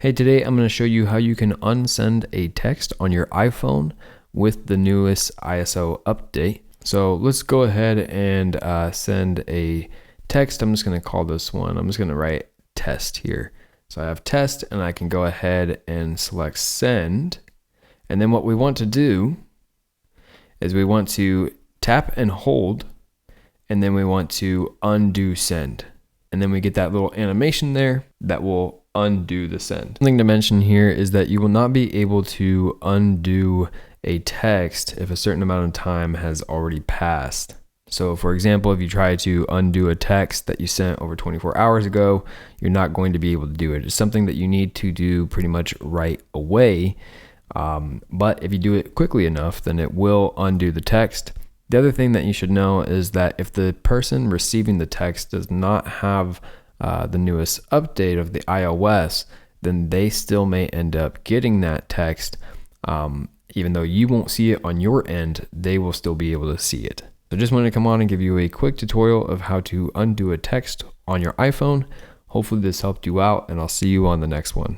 Hey, today I'm going to show you how you can unsend a text on your iPhone with the newest ISO update. So let's go ahead and send a text. I'm just going to call this one. I'm just going to write test here. So I have test and I can go ahead and select send. And then what we want to do is we want to tap and hold, and then we want to undo send. And then we get that little animation there that will undo the send. Something to mention here is that you will not be able to undo a text if a certain amount of time has already passed. So for example, if you try to undo a text that you sent over 24 hours ago, you're not going to be able to do it. It's something that you need to do pretty much right away. But if you do it quickly enough, then it will undo the text. The other thing that you should know is that if the person receiving the text does not have the newest update of the iOS, then they still may end up getting that text. Even though you won't see it on your end, they will still be able to see it. So just wanted to come on and give you a quick tutorial of how to undo a text on your iPhone. Hopefully this helped you out, and I'll see you on the next one.